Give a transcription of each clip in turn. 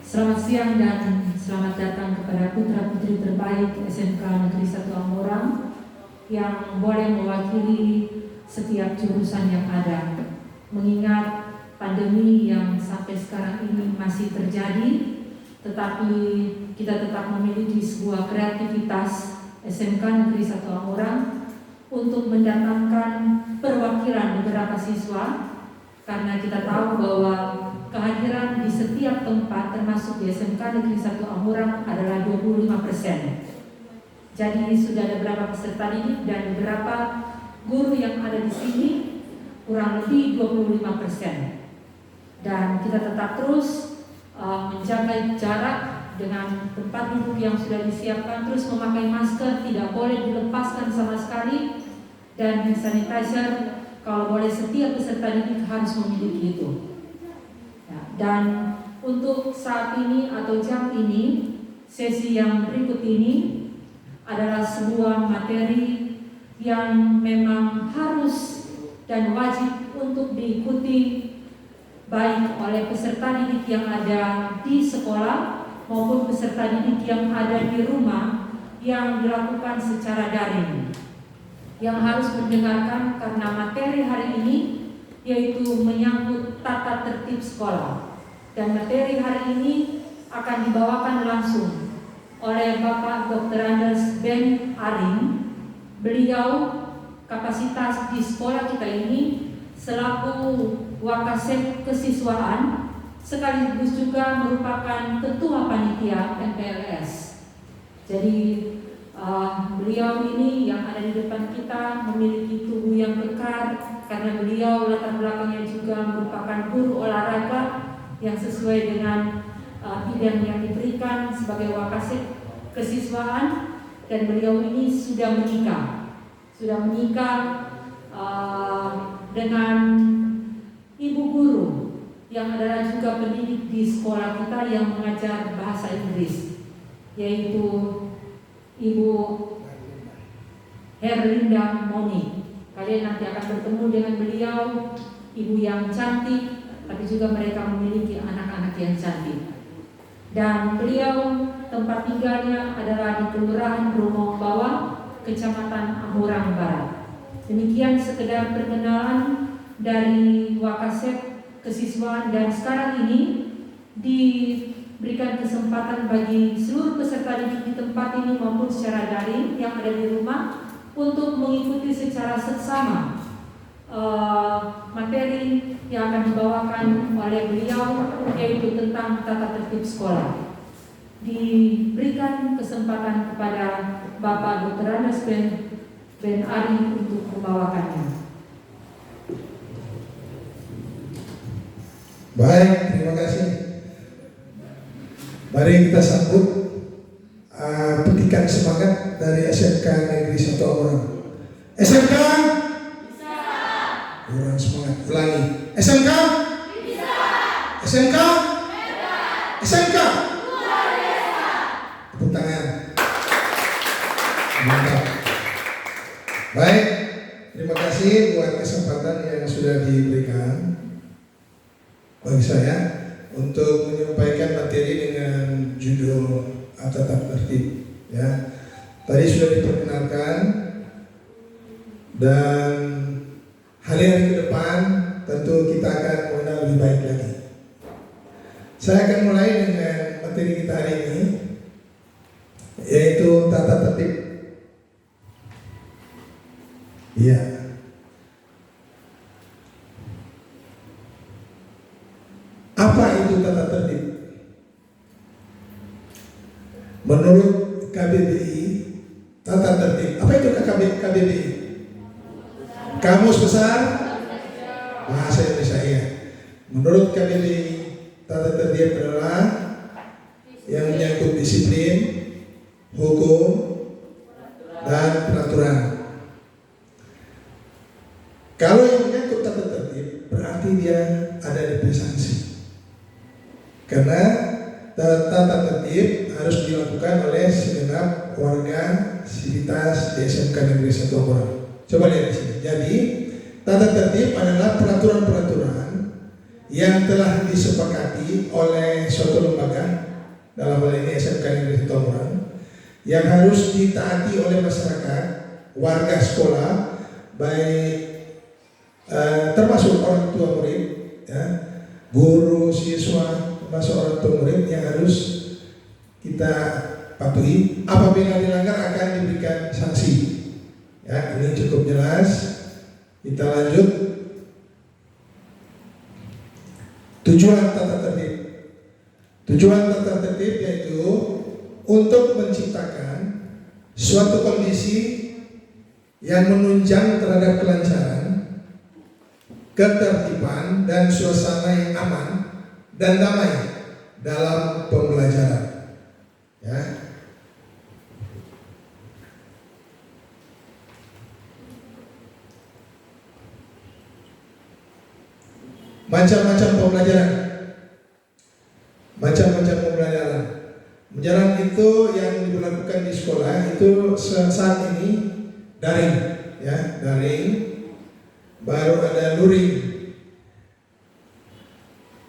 Selamat siang dan selamat datang kepada putra-putri terbaik SMK Negeri 1 Amorang yang boleh mewakili setiap jurusan yang ada. Mengingat pandemi yang sampai sekarang ini masih terjadi, tetapi kita tetap memiliki sebuah kreativitas SMK Negeri 1 Amorang untuk mendatangkan perwakilan beberapa siswa, karena kita tahu bahwa kehadiran di setiap tempat termasuk di SMK Negeri 1 Amorang adalah 25%. Jadi sudah ada beberapa peserta didik dan beberapa guru yang ada di sini, kurang lebih 25%. Dan kita tetap terus menjaga jarak dengan tempat duduk yang sudah disiapkan, terus memakai masker, tidak boleh dilepaskan sama sekali, dan hand sanitizer kalau boleh setiap peserta didik harus memiliki itu. Dan untuk saat ini atau jam ini, sesi yang berikut ini adalah sebuah materi yang memang harus dan wajib untuk diikuti baik oleh peserta didik yang ada di sekolah maupun peserta didik yang ada di rumah yang dilakukan secara daring, yang harus mendengarkan karena materi hari ini yaitu menyangkut tata tertib sekolah. Dan materi hari ini akan dibawakan langsung oleh Bapak Dr. Anders Ben Aring. Beliau kapasitas di sekolah kita ini selaku Wakasek Kesiswaan, sekaligus juga merupakan Ketua Panitia MPLS. Jadi beliau ini yang ada di depan kita memiliki tubuh yang kekar, karena beliau latar belakangnya juga merupakan guru olahraga yang sesuai dengan bidang yang diberikan sebagai Wakasek Kesiswaan. Dan beliau ini sudah menikah dengan ibu guru yang adalah juga pendidik di sekolah kita yang mengajar bahasa Inggris, yaitu Ibu Herlinda Moni. Kalian nanti akan bertemu dengan beliau, ibu yang cantik, tapi juga mereka memiliki anak-anak yang cantik. Dan beliau tempat tinggalnya adalah di Kelurahan Bromong Bawah, Kecamatan Amorang Barat. Demikian sekedar perkenalan dari Wakasek Kesiswaan, dan sekarang ini diberikan kesempatan bagi seluruh peserta didik di tempat ini maupun secara daring yang ada di rumah untuk mengikuti secara seksama materi yang akan dibawakan oleh beliau, yaitu tentang tata tertib sekolah. Diberikan kesempatan kepada Bapak Dr. Anders Ben Ari untuk membawakannya. Baik, terima kasih. Mari kita sambut petikan semangat dari SMK Negeri 1 Amorang. SMK bisa. Kurang semangat. Ulangi. SMK bisa. SMK hebat. SMK luar biasa. Tepuk tangan. Mantap. Baik, terima kasih buat kesempatan yang sudah diberikan bagi saya untuk menyampaikan materi dengan judul tata tertib. Ya, tadi sudah diperkenalkan, dan hari-hari ke depan tentu kita akan mengenal lebih baik lagi. Saya akan mulai dengan materi kita hari ini, yaitu tata tertib. Iya. Apa itu tata tertib? Menurut KBBI, tata tertib. Apa itu KBBI? Kamus Besar Bahasa Indonesia. Ya. Menurut KBBI, tata tertib adalah yang menyangkut disiplin, hukum, dan peraturan. Kalau yang menyangkut tata tertib, berarti dia ada di sanksi. Karena tata tertib harus dilakukan oleh segenap warga sivitas di SMK Negeri 1 Amorang. Coba lihat di sini. Jadi, tata tertib adalah peraturan-peraturan yang telah disepakati oleh suatu lembaga, dalam hal ini SMK Negeri Situmorang, yang harus ditaati oleh masyarakat, warga sekolah, baik termasuk orang tua murid, ya, guru, siswa, termasuk orang tua murid yang harus kita patuhi. Apabila dilanggar akan diberikan sanksi. Ya, ini cukup jelas. Kita lanjut. Tujuan tata tertib. Tujuan tata tertib yaitu untuk menciptakan suatu kondisi yang menunjang terhadap kelancaran, ketertiban, dan suasana yang aman dan damai dalam pembelajaran. Ya. Macam-macam pembelajaran. Macam-macam pembelajaran. Pembelajaran itu yang dilakukan di sekolah itu saat ini daring, ya, daring. Baru ada luring.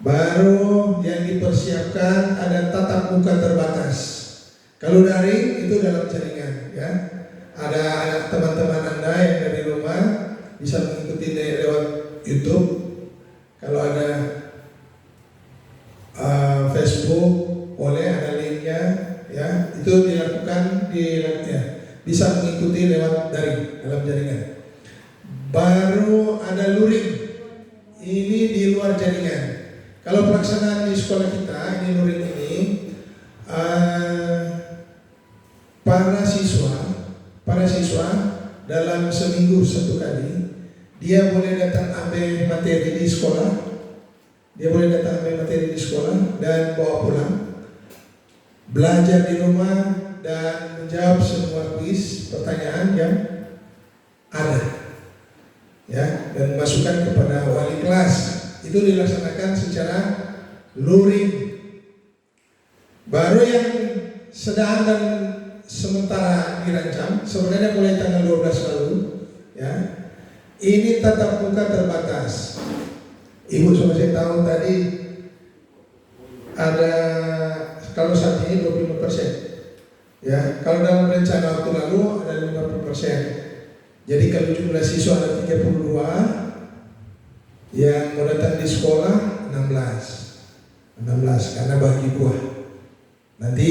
Baru yang dipersiapkan ada tatap muka terbatas. Kalau daring itu dalam jaringan, ya. Ada teman-teman Anda yang dari rumah bisa mengikuti lewat YouTube. Kalau ada Facebook, boleh ada linknya, ya. Itu dilakukan bisa mengikuti lewat daring dalam jaringan. Baru ada luring, ini di luar jaringan. Kalau pelaksanaan di sekolah kita, ini luring ini, para siswa dalam seminggu satu kali, dia boleh datang ambil materi di sekolah, dan bawa pulang, belajar di rumah dan menjawab semua kuis pertanyaan yang ada, ya, dan masukkan kepada wali kelas. Itu dilaksanakan secara luring. Baru yang sedang dan sementara dirancang sebenarnya mulai tanggal 12 lalu, ya. Ini tatap muka terbatas. Ibu sudah saya tahu tadi ada, kalau saat ini 25%, ya. Kalau dalam rencana waktu lalu ada 50%. Jadi kalau jumlah siswa ada 32, yang mau datang di sekolah 16 karena bagi buah. Nanti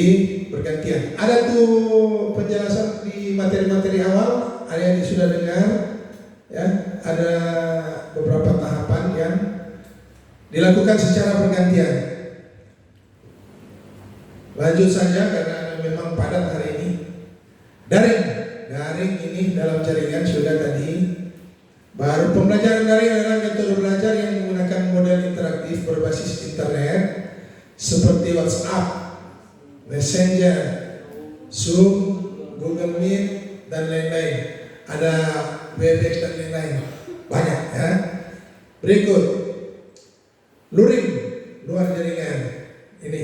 bergantian. Ada tuh penjelasan di materi-materi awal, ada yang sudah dengar, ya. Ada beberapa tahapan yang dilakukan secara bergantian. Lanjut saja karena memang padat hari ini. Daring ini dalam jaringan sudah tadi. Baru pembelajaran daring adalah metode belajar yang menggunakan model interaktif berbasis internet seperti WhatsApp, Messenger, Zoom, Google Meet, dan lain-lain. Ada Webex dan lain-lain. Banyak, ya. Berikut luring luar jaringan. Ini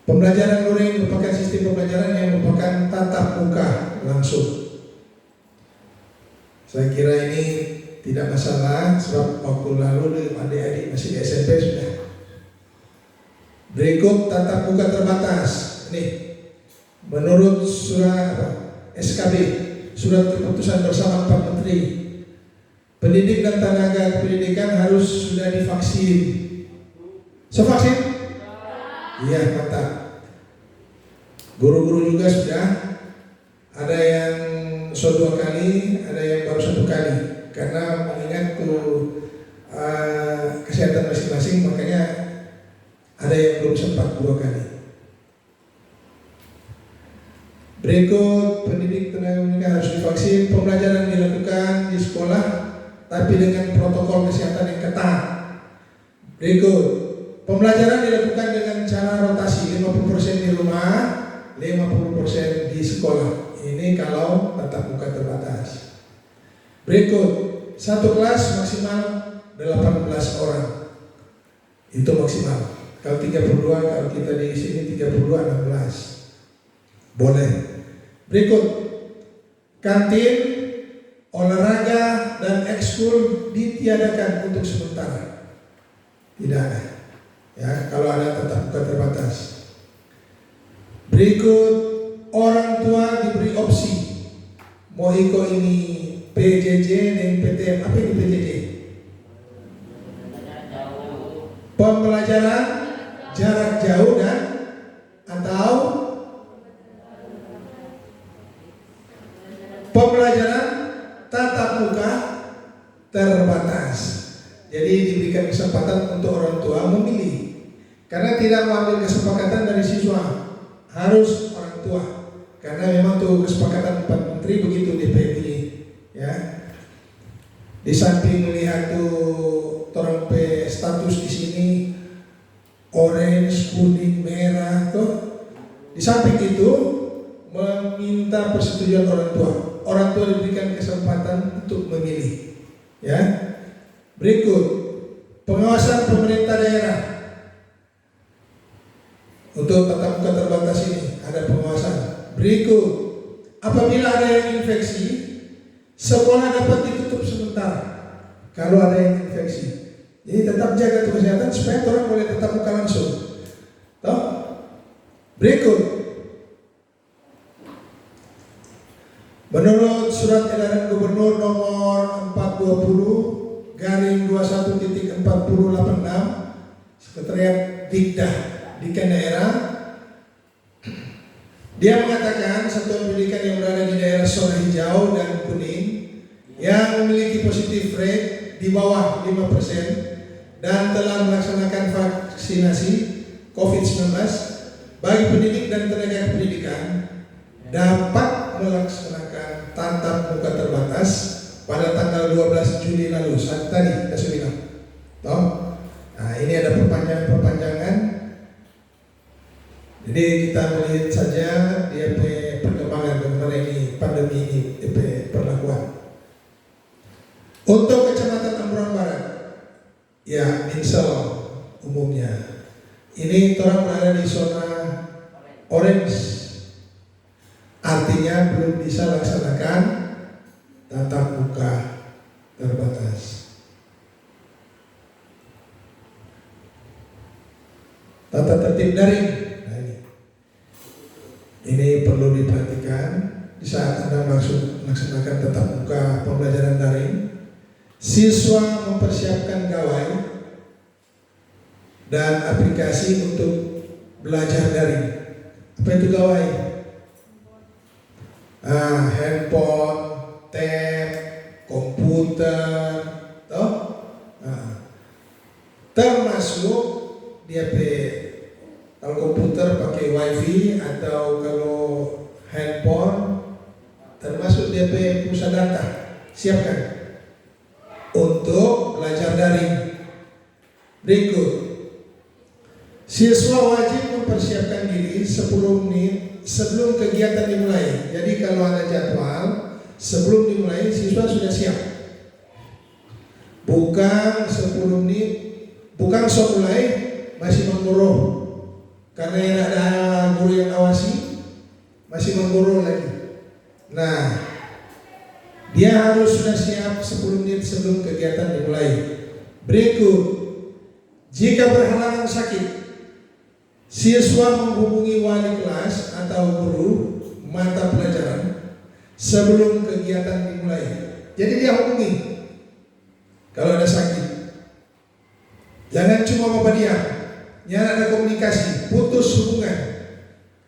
pembelajaran luring merupakan sistem pembelajaran yang merupakan tatap muka langsung. Saya kira ini tidak masalah sebab waktu lalu adik-adik masih di SMP sudah. Berikut tatap muka terbatas. Nih, menurut surat SKB, surat keputusan bersama 4 Menteri, pendidik dan tenaga pendidikan harus sudah divaksin. Vaksin? Iya, mantap. Guru-guru juga sudah. Ada yang sudah 2 kali, ada yang baru 1 kali. Karena mengingat kesehatan masing-masing, makanya ada yang belum sempat 2 kali. Berikut pendidik tenaga pendidikan harus divaksin. Pembelajaran dilakukan di sekolah, tapi dengan protokol kesehatan yang ketat. Berikut pembelajaran dilakukan dengan cara rotasi, 50% di rumah, 50% di sekolah. Ini kalau tatap muka terbatas. Berikut, satu kelas maksimal 18 orang. Itu maksimal. Kalau 32, kalau kita di sini 32, 16. Boleh. Berikut, kantin, olahraga, dan ekskul ditiadakan untuk sementara. Tidak ada. Ya, kalau ada tetap muka terbatas. Berikut, orang tua diberi opsi mau ikut ini PJJ dan PTM. Apa ini PJJ? Pembelajaran jarak jauh dan atau pembelajaran tatap muka terbatas. Jadi diberikan kesempatan untuk orang tua memilih. Karena tidak mengambil kesepakatan dari siswa, harus orang tua. Karena memang tuh kesepakatan 4 menteri begitu DPR ini, ya. Di samping melihat tuh orang status di sini orange, kuning, merah tuh. Di samping itu meminta persetujuan orang tua. Orang tua diberikan kesempatan untuk memilih, ya. Berikut, pengawasan pemerintah daerah. Untuk tatap muka terbatas ini ada pengawasan. Berikut, apabila ada yang infeksi, sekolah dapat ditutup sementara. Kalau ada yang infeksi, jadi tetap jaga kesehatan supaya orang boleh tatap muka langsung. Toh? Berikut, menurut surat edaran gubernur nomor 420/21.4086 Sekretariat Dikan daerah, dia mengatakan satuan pendidikan yang berada di daerah zona hijau dan kuning yang memiliki positif rate di bawah 5% dan telah melaksanakan vaksinasi COVID-19 bagi pendidik dan tenaga pendidikan dapat melaksanakan tatap muka terbatas pada tanggal 12 Juli lalu. Saat tadi kita sudah bilang. Toh? Nah, ini ada perpanjangan. Jadi kita melihat saja dia perkembangan bagaimana ini pandemi ini perlakuan. Untuk Kecamatan Amburan Barat, ya Minsel umumnya, ini orang berada di zona orange, artinya belum bisa laksanakan tatap muka terbatas. Tata tertib daring. Ini perlu diperhatikan di saat Anda melaksanakan tatap muka pembelajaran daring. Siswa mempersiapkan gawai dan aplikasi untuk belajar daring. Apa itu gawai? Handphone, tab, komputer, toh? Termasuk dia kalau komputer pakai wifi atau kalau handphone termasuk DP pusat data siapkan untuk belajar daring. Berikut, siswa wajib mempersiapkan diri 10 menit sebelum kegiatan dimulai. Jadi kalau ada jadwal sebelum dimulai siswa sudah siap. Bukan 10 menit, bukan mulai masih mengguru. Karena yang ada guru yang awasi masih mengguru lagi. Nah, dia harus sudah siap 10 menit sebelum kegiatan dimulai. Berikut, jika berhalangan sakit, siswa menghubungi wali kelas atau guru mata pelajaran sebelum kegiatan dimulai. Jadi dia hubungi kalau ada sakit. Jangan cuma bapak diam. Jangan ada komunikasi, putus hubungan,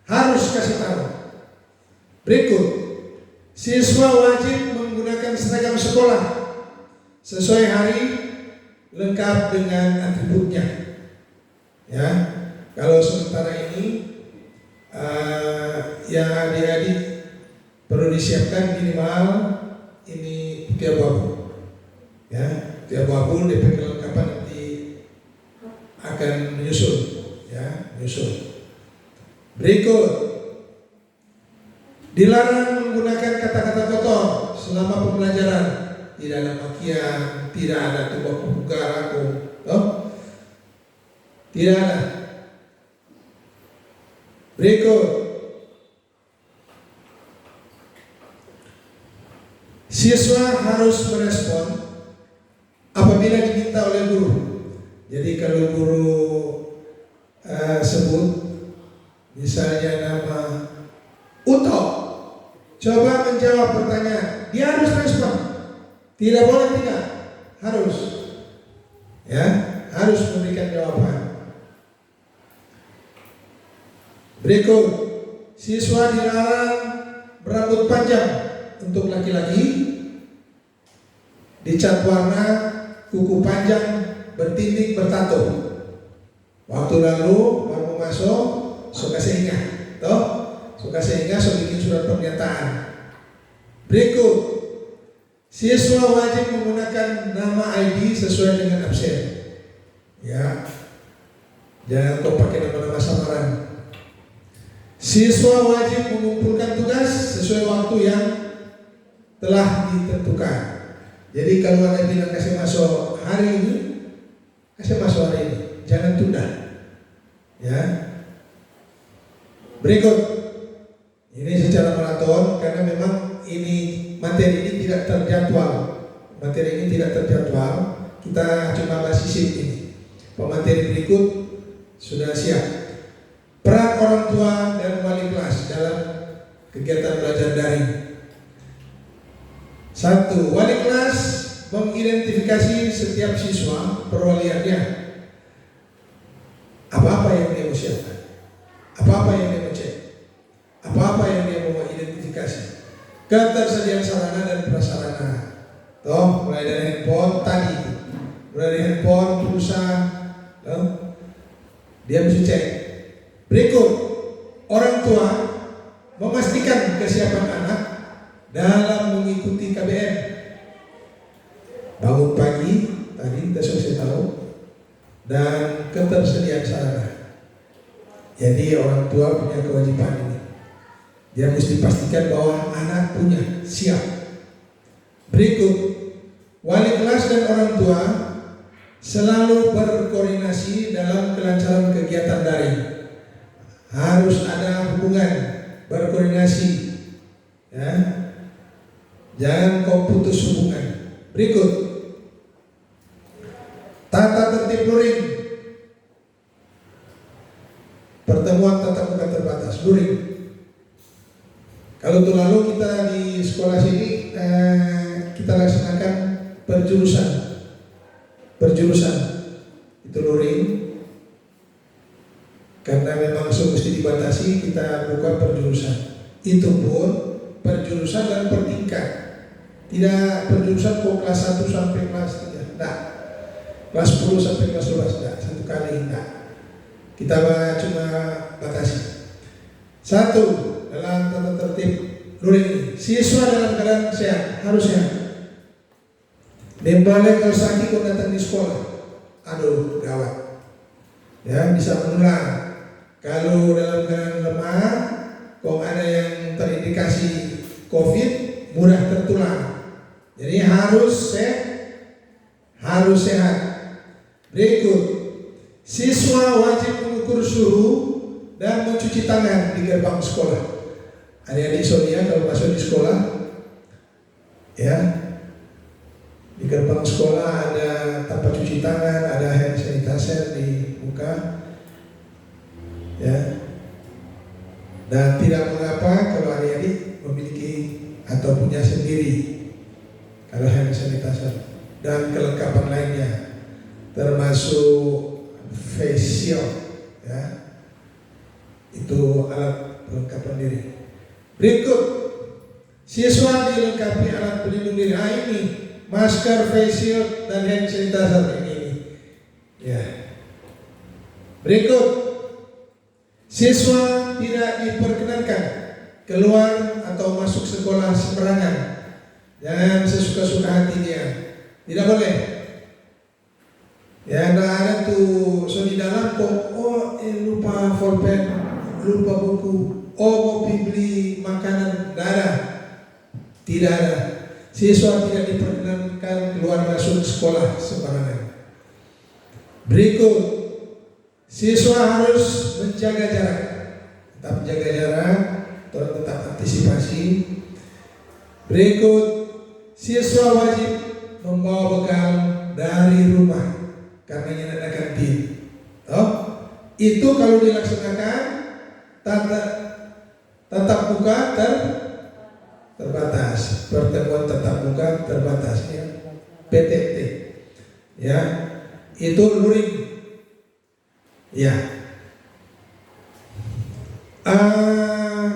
harus kasih tahu. Berikut, siswa wajib menggunakan seragam sekolah sesuai hari lengkap dengan atributnya. Ya, kalau sementara ini yang adik-adik perlu disiapkan minimal ini putih abu-abu. Ya, putih abu-abu DP kelengkapan nanti akan menyusul, ya, menyusul. Berikut, dilarang menggunakan kata-kata kotor selama pembelajaran. Tidak ada makian, tidak ada tumbak pembuka aku, tidak ada. Berikut, siswa harus merespon apabila diminta oleh guru. Jadi kalau guru sebut misalnya nama Uto, coba menjawab pertanyaan, dia harus respon, tidak boleh tidak, harus, ya, harus memberikan jawaban. Berikut, siswa dilarang berambut panjang untuk laki-laki, dicat warna, kuku panjang, bertindik, bertato. Waktu lalu baru masuk, suka seingat, toh, suka seingat, so bikin surat pernyataan. Berikut, siswa wajib menggunakan nama ID sesuai dengan absen. Ya, jangan kau pakai nama-nama samaran. Siswa wajib mengumpulkan tugas sesuai waktu yang telah ditentukan. Jadi kalau ada bilang kasih masuk hari ini, kasih masuk hari ini, jangan tunda. Ya. Berikut, ini secara maraton karena memang ini materi ini tidak terjadwal. Materi ini tidak terjadwal. Kita cuma bahas sisi ini. Pemateri berikut sudah siap. Peran orang tua dan wali kelas dalam kegiatan belajar daring. 1. Wali kelas mengidentifikasi setiap siswa perwaliannya. Apa-apa yang dia mau siapkan, apa-apa yang dia mau cek, apa-apa yang dia mau identifikasi. Ketersediaan sarana dan prasarana. Toh, mulai dari handphone tadi, mulai dari handphone, pulsa, dia bisa cek. Berikut, orang tua memastikan kesiapan anak dalam mengikuti KBM. Bangun pagi, tadi kita selesai tahu, dan ketersediaan sarana. Jadi orang tua punya kewajiban ini. Dia mesti pastikan bahwa anak punya siap. Berikut, wali kelas dan orang tua selalu berkoordinasi dalam kelancaran kegiatan daring. Harus ada hubungan, berkoordinasi, ya. Jangan kau putus hubungan. Berikut, tata tertib luring. Pertemuan tatap muka terbatas, luring. Kalau tuh lalu kita di sekolah sini kita laksanakan perjurusan itu luring. Karena memang mesti dibatasi, kita buka perjurusan. Itu pun perjurusan dan per tingkat. Tidak perjurusan kok kelas 1 sampai kelas 3. Tidak. Kelas 10 sampai kelas 12. Tidak. Satu kali tidak. Kita cuma batasi. 1. Dalam tata tertib luring, siswa dalam keadaan sehat, harus sehat. Boleh kalau sakit kok datang di sekolah, aduh gawat. Ya, bisa menular. Kalau dalam keadaan lemah, kok ada yang terindikasi COVID, mudah tertular. Jadi harus sehat. Berikut, siswa wajib mengukur suhu dan mencuci tangan di gerbang sekolah. Adik-adik Sonia kalau masuk di sekolah, ya, di gerbang sekolah ada tempat cuci tangan, ada hand sanitizer di muka. Ya, dan tidak mengapa kalau adik-adik memiliki atau punya sendiri kalau hand sanitizer dan kelengkapan lainnya termasuk face shield, ya, itu alat pelengkapan diri. Berikut, siswa dilengkapi alat pelindung diri. Ini masker, face shield, dan hand sanitizer ini. Ya. Berikut, siswa tidak diperkenankan keluar atau masuk sekolah sembarangan. Jangan sesuka-suka hati dia. Tidak boleh. Ya, ada tuh so di dalam kok, lupa pulpen, lupa buku, mau beli makanan, tidak ada. Siswa tidak diperkenankan keluar masuk sekolah sembarangan. Berikut, siswa harus menjaga jarak, tetap jaga jarak, tetap antisipasi. Berikut, siswa wajib membawa bekal dari rumah karena ada kantin. itu kalau dilaksanakan tatap muka terbatas, pertemuan tatap muka terbatas, ya, PTT, ya, itu luring, ya.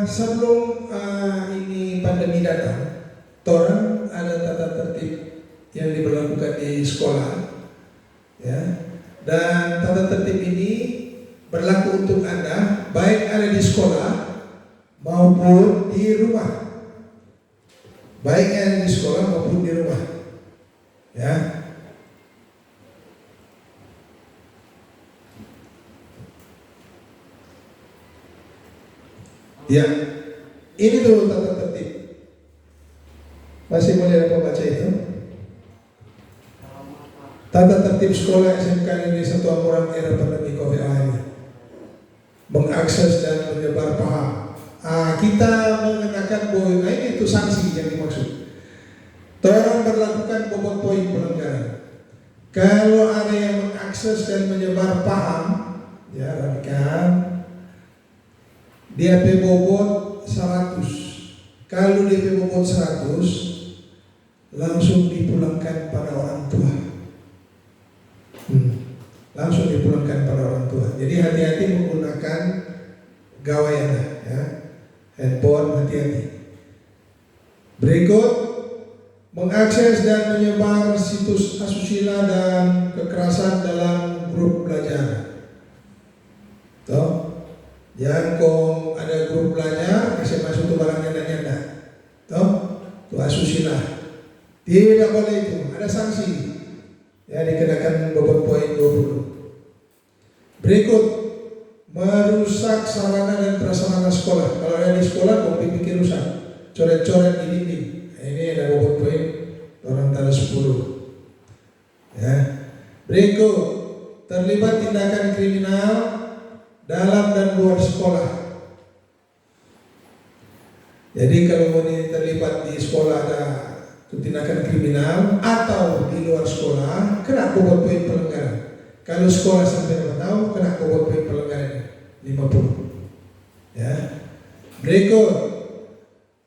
Sebelum ini pandemi datang, torang ada tata tertib yang diberlakukan di sekolah, ya, dan tata tertib ini berlaku untuk Anda baik ada di sekolah maupun di rumah, baik ada di sekolah maupun di rumah, ya. Ya, ini dulu tata tertib. Masih boleh apa baca itu? Tata tertib sekolah SMK Negeri 1 Amurang era pandemi COVID-19. Mengakses dan menyebar paham. Kita mengenakan bahwa ini itu sanksi yang dimaksud. Orang berlakukan bobot poin pelanggaran. Kalau ada yang mengakses dan menyebar paham, ya rapikan. Dia bobot 100. Kalau dia bobot 100, langsung dipulangkan pada orang tua. Langsung dipulangkan pada orang tua. Jadi hati-hati menggunakan gawai Anda, ya. Handphone, hati-hati. Berikut, mengakses dan menyebar situs asusila dan kekerasan dalam grup belajar. Toh? Yang kong ada grup belajar, kasih masuk tuh barang nyanda-nyanda, toh, tuh asusila, tidak boleh itu, ada sanksi, ya dikenakan bobot poin 20. Berikut, merusak sarana dan prasarana sekolah. Kalau ada di sekolah, kok bikin rusak, coret-coret di dinding, ini ada bobot poin orang antara 10. Ya. Berikut, terlibat tindakan kriminal dalam dan luar sekolah. Jadi kalau mau terlibat di sekolah ada tindakan kriminal atau di luar sekolah, kena bobot poin pelanggaran. Kalau sekolah sampai 2 tahun, kena bobot poin pelanggaran 50. Ya. Berikut,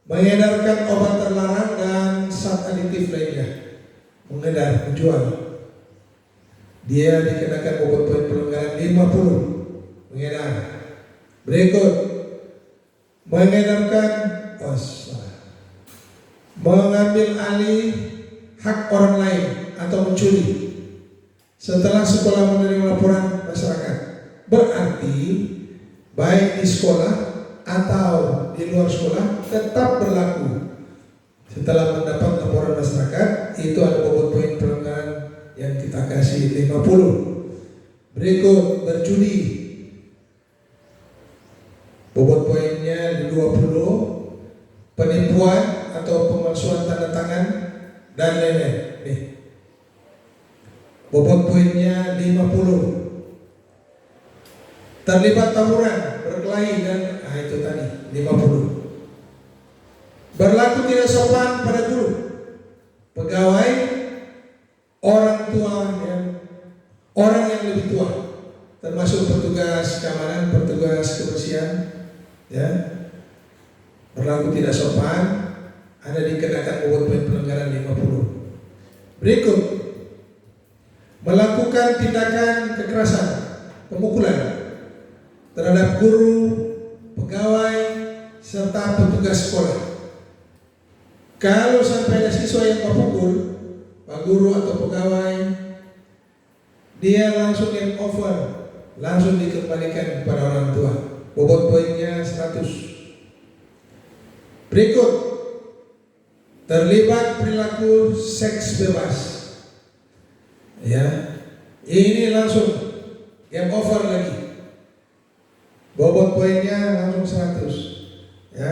mengedarkan obat terlarang dan zat aditif lainnya. Mengedar, menjual. Dia dikenakan bobot poin pelanggaran 50. Mengedar. Berikut, mengedarkan mengambil alih hak orang lain atau mencuri setelah sekolah menerima laporan masyarakat. Berarti baik di sekolah atau di luar sekolah tetap berlaku. Setelah mendapat laporan masyarakat, itu ada bobot poin pelanggaran yang kita kasih 50. Berikut, berjudi, bobot poinnya 20, penipuan atau pemalsuan tanda tangan dan lain-lain. Nih, bobot poinnya 50. Terlibat tawuran, berkelahi dan itu tadi 50. Berlaku tidak sopan pada guru, pegawai, orang tua, ya, orang yang lebih tua, termasuk petugas keamanan, petugas kebersihan, ya, berlaku tidak sopan, ada dikenakan bobot poin pelanggaran 50. Berikut, melakukan tindakan kekerasan, pemukulan terhadap guru, pegawai, serta petugas sekolah. Kalau sampai ada siswa yang terpukul, pak guru atau pegawai, dia langsung game over, langsung dikembalikan kepada orang tua. Bobot poinnya 100. Berikut, terlibat perilaku seks bebas. Ya, ini langsung game over lagi. Bobot poinnya langsung 100. Ya,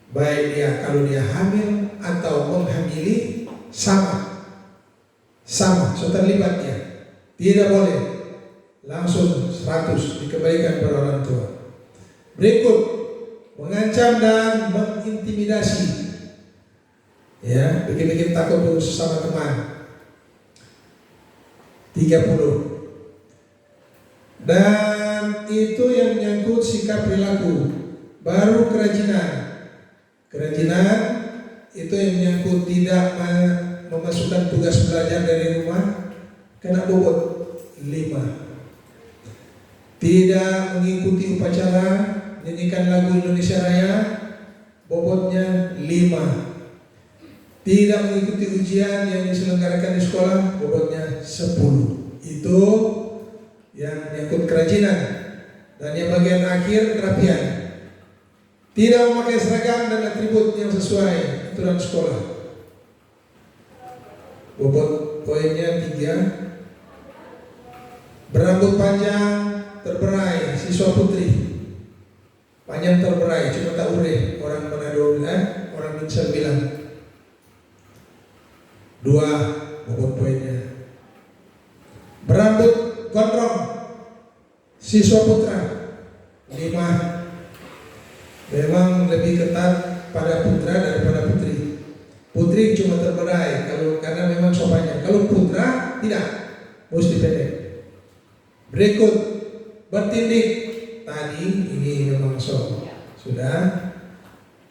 baik dia kalau dia hamil atau menghamili sama, so terlibat dia. Tidak boleh, langsung 100 dikembalikan kepada orang tua. Berikut, mengancam dan mengintimidasi, ya, bikin-bikin takut sesama teman, 30. Dan itu yang menyangkut sikap perilaku. Baru kerajinan. Kerajinan itu yang menyangkut tidak memasukkan tugas belajar dari rumah, kena bobot 5. Tidak mengikuti upacara nyanyikan lagu Indonesia Raya, bobotnya 5. Tidak mengikuti ujian yang diselenggarakan di sekolah, bobotnya 10. Itu yang menyangkut kerajinan. Dan yang bagian akhir kerapian. Tidak memakai seragam dan atribut yang sesuai aturan sekolah, bobot poinnya 3. Berambut panjang terberai, siswa putri panjang terberai, cuma tak ure, orang Manado bilang, orang Minsan bilang 2 bobot poinnya. Berambut gondrong, siswa putra 5. Memang lebih ketat pada putra daripada putri. Putri cuma terberai karena memang sopannya. Kalau putra tidak, mesti pendek. Berikut bertindik tadi ini memang sudah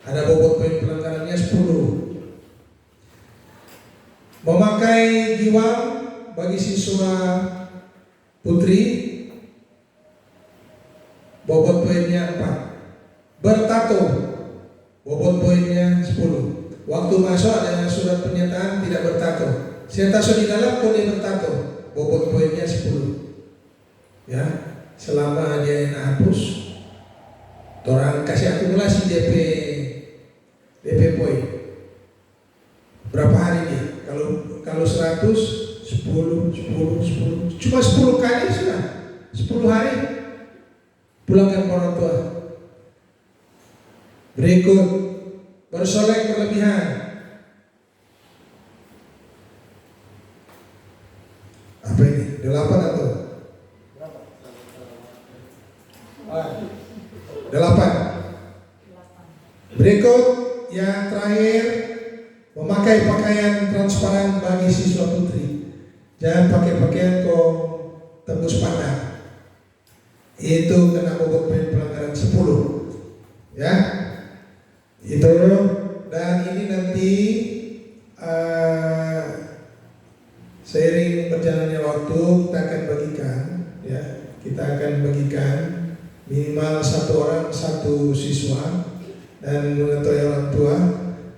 ada bobot poin pelanggarannya 10. Memakai giwang bagi siswa putri, bobot poinnya 4. Bertato, bobot poinnya 10. Waktu masuk ada surat pernyataan tidak bertato. Saya taso di dalam kok dia bertato, bobot poinnya 10. Ya, selama dia nak hapus, orang kasih akumulasi DP poin. Berapa hari dia? Kalau 100, 10, cuma 10 kali sudah 10 hari pulangkan ke orang tua. Berikut bersolek berlebihan. Apa ini? 8 atau 8. Berikut yang terakhir, memakai pakaian transparan bagi siswa putri. Jangan pakai pakaian kok tembus pandang. Itu kena bobot poin pelanggaran 10. Ya. Itu, dan ini nanti seiring berjalannya waktu kita akan bagikan, ya, kita akan bagikan minimal 1 orang 1 siswa dan mengetahui orang tua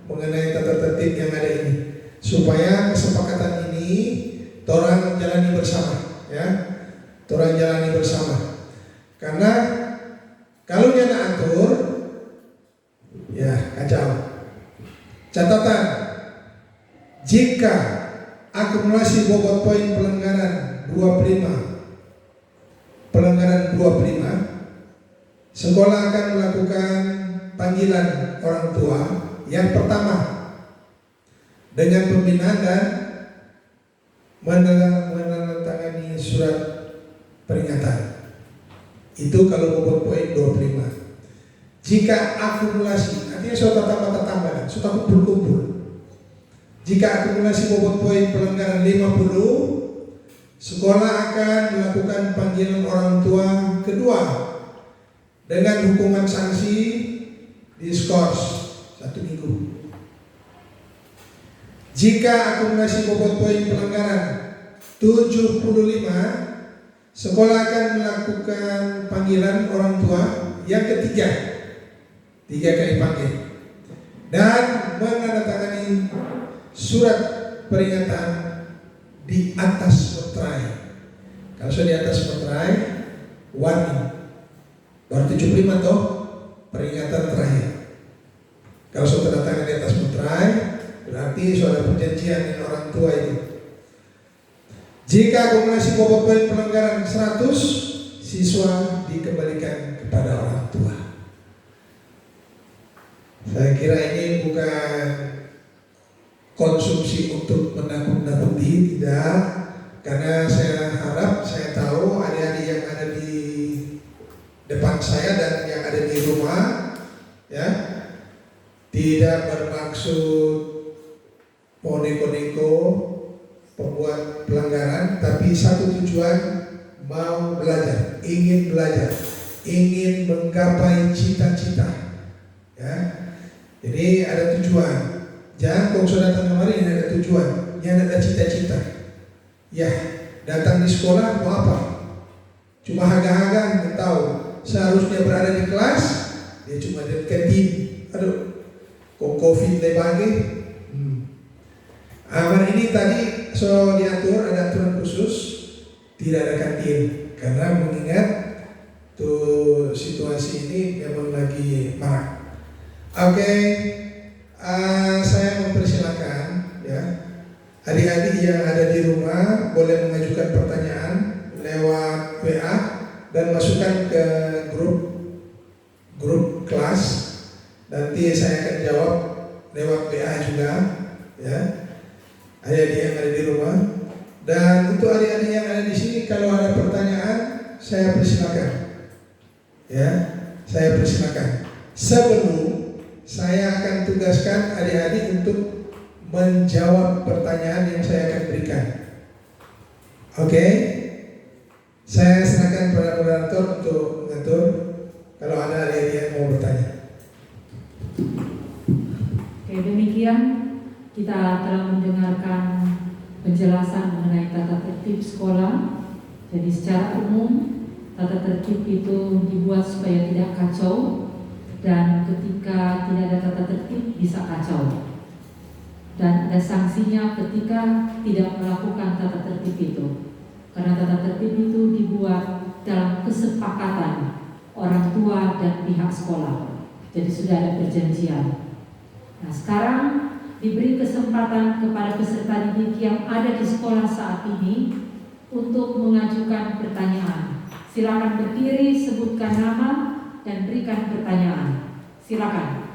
mengenai tata tertib yang ada ini, supaya kesepakatan ini orang jalani bersama, ya, orang jalani bersama. Karena kalau dia nak atur, ya kacau. Catatan, jika akumulasi bobot poin pelanggaran 25, sekolah akan melakukan panggilan orang tua yang pertama dengan pembinaan dan menandatangani surat peringatan. Itu kalau bobot poin 25. Jika akumulasi, artinya sudah tambah, sudah kumpul. Jika akumulasi bobot poin pelanggaran 50, sekolah akan melakukan panggilan orang tua kedua dengan hukuman sanksi diskors 1 minggu. Jika akumulasi bobot poin pelanggaran 75, sekolah akan melakukan panggilan orang tua yang ketiga, 3 kali panggil, dan menandatangani surat peringatan di atas meterai. Kalau sudah di atas meterai, warning. Baru 75 toh peringatan terakhir. Kalau sudah tanda tangan di atas meterai, berarti sudah ada perjanjian dengan orang tua itu. Jika akumulasi bobot poin pelanggaran 100, siswa dikembalikan kepada orang tua. Saya kira ini bukan konsumsi untuk menakut-nakuti, tidak. Karena saya harap, saya tahu adik-adik yang ada di depan saya dan yang ada di rumah, ya, tidak bermaksud mau neko-neko pembuat pelanggaran, tapi satu tujuan, mau belajar, ingin menggapai cita-cita, ya. Jadi ada tujuan. Jangan kalau sudah datang kemari ini ada tujuan, yang ada cita-cita. Ya, datang di sekolah mau apa? Cuma haga-haga, nggak tahu. Seharusnya berada di kelas, dia cuma di kantin. Aduh, kok COVID lebih. Aman ini tadi so diatur, ada aturan khusus, tidak ada kantin karena mengingat tuh situasi ini memang lagi marak. Oke, saya mempersilakan ya adik-adik yang ada di rumah boleh mengajukan pertanyaan lewat WA dan masukkan ke grup kelas. Nanti saya akan jawab lewat WA juga, ya. Adik-adik yang ada di rumah. Dan untuk adik-adik yang ada di sini, kalau ada pertanyaan, saya persilakan. Ya, saya persilakan. Sebelum saya akan tugaskan adik-adik untuk menjawab pertanyaan yang saya akan berikan. Oke? Saya serahkan pada moderator untuk mengatur kalau ada adik-adik yang mau bertanya. Oke, demikian kita telah mendengarkan penjelasan mengenai tata tertib sekolah. Jadi secara umum tata tertib itu dibuat supaya tidak kacau, dan ketika tidak ada tata tertib bisa kacau. Dan ada sanksinya ketika tidak melakukan tata tertib itu. Karena tata tertib itu dibuat dalam kesepakatan orang tua dan pihak sekolah. Jadi sudah ada perjanjian. Nah, sekarang diberi kesempatan kepada peserta didik yang ada di sekolah saat ini untuk mengajukan pertanyaan. Silakan berdiri, sebutkan nama dan berikan pertanyaan. Silakan.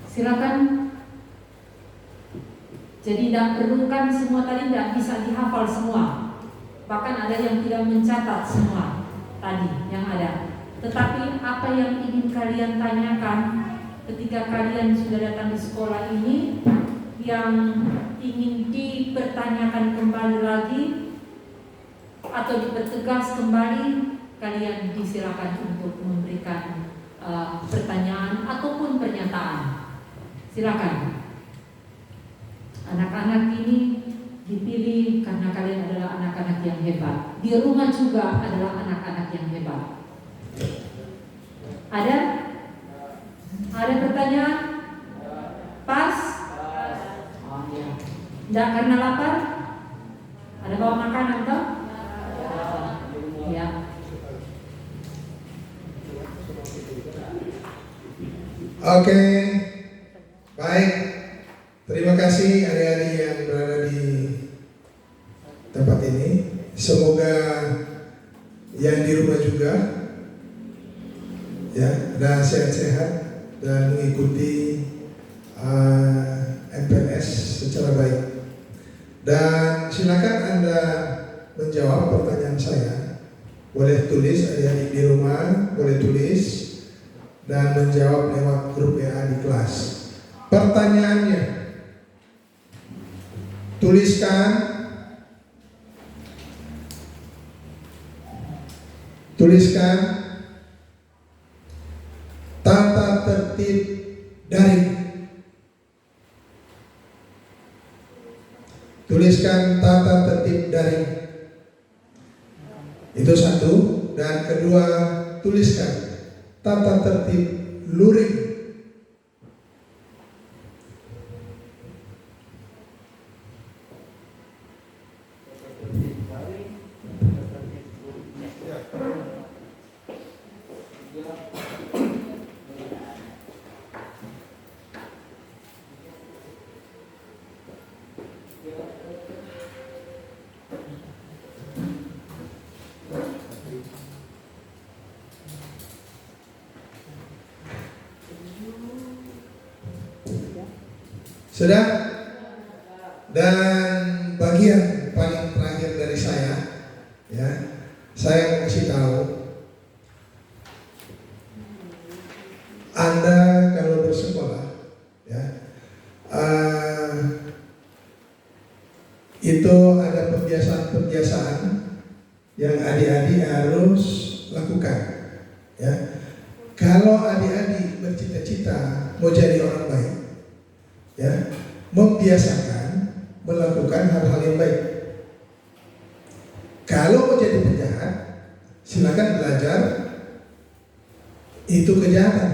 Silakan. Jadi tidak perlukan semua tadi, tidak bisa dihafal semua. Bahkan ada yang tidak mencatat semua tadi yang ada. Tetapi apa yang ingin kalian tanyakan ketika kalian sudah datang di sekolah ini, yang ingin dipertanyakan kembali lagi atau dipertegas kembali, kalian disilakan untuk memberikan pertanyaan ataupun pernyataan. Silakan. Anak-anak ini dipilih karena kalian adalah anak-anak yang hebat. Di rumah juga adalah anak-anak yang hebat. Ada? Ada pertanyaan? Pas? Oh ya. Tidak karena lapar? Ada bawa makanan toh? Ya. Oke, baik. Terima kasih adik-adik yang berada di tempat ini. Semoga yang di rumah juga ya dan sehat-sehat dan mengikuti MPLS secara baik. Dan silakan Anda menjawab pertanyaan saya. Boleh tulis adik-adik di rumah, boleh tulis dan menjawab lewat grup WA di kelas. Pertanyaannya, tuliskan tata tertib daring. Tuliskan tata tertib daring. Itu satu. Dan kedua, tuliskan tata tertib luring. Sudah? Dan bagian paling terakhir dari saya, ya, saya mau kasih tahu, Anda kalau bersekolah, ya, itu ada pembiasaan-pembiasaan yang adik-adik harus lakukan. Ya, kalau adik-adik bercita-cita mau jadi orang baik, ya, membiasakan melakukan hal-hal yang baik. Kalau mau jadi penjahat, silakan belajar itu kejahatan.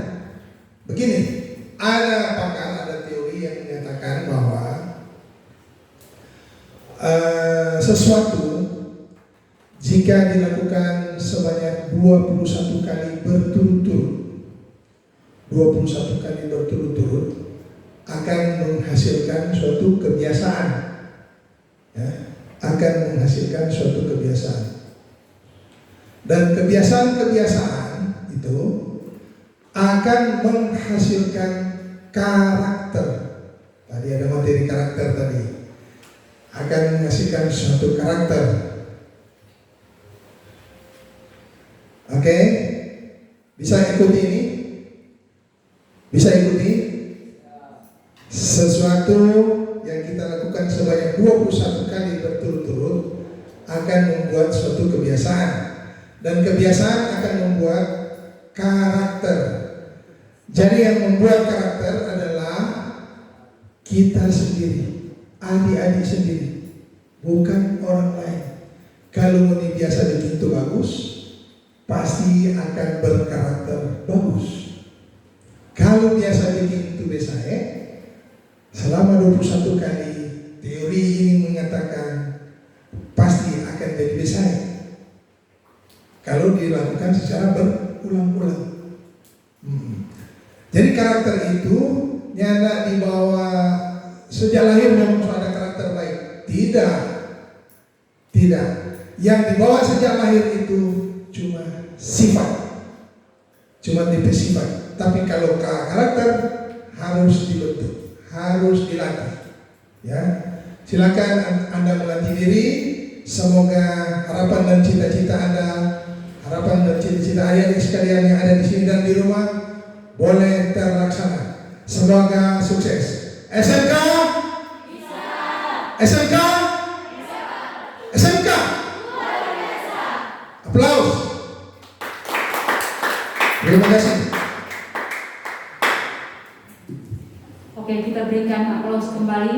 Begini, ada pakar, ada teori yang menyatakan bahwa sesuatu jika dilakukan sebanyak 21 kali berturut-turut, 21 kali berturut-turut akan menghasilkan suatu kebiasaan, ya, akan menghasilkan suatu kebiasaan. Dan kebiasaan-kebiasaan itu akan menghasilkan karakter. Tadi ada materi karakter tadi. Akan menghasilkan suatu karakter. Oke? Bisa ikuti ini? Bisa ikuti? Sesuatu yang kita lakukan sebanyak 21 kali berturut-turut akan membuat suatu kebiasaan. Dan kebiasaan akan membuat karakter. Jadi yang membuat karakter adalah kita sendiri, adik-adik sendiri, bukan orang lain. Kalau ini biasa bikin itu bagus, pasti akan berkarakter bagus. Kalau biasa bikin itu biasa, selama 21 kali teori ini mengatakan pasti akan jadi biasa. Kalau dilakukan secara berulang-ulang. Jadi karakter itu nyana dibawa sejak lahir memang ada karakter baik. Tidak. Yang dibawa sejak lahir itu cuma sifat, cuma tipe sifat. Tapi kalau karakter harus dibentuk, harus dilatih. Ya, silakan Anda melatih diri. Semoga harapan dan cita-cita Anda, harapan dan cita-cita adik sekalian yang ada di sini dan di rumah boleh terlaksana. Semoga sukses. SMK bisa. SMK bisa. SMK luar biasa. Aplaus. Terima kasih. Oke, kita berikan aplaus kembali.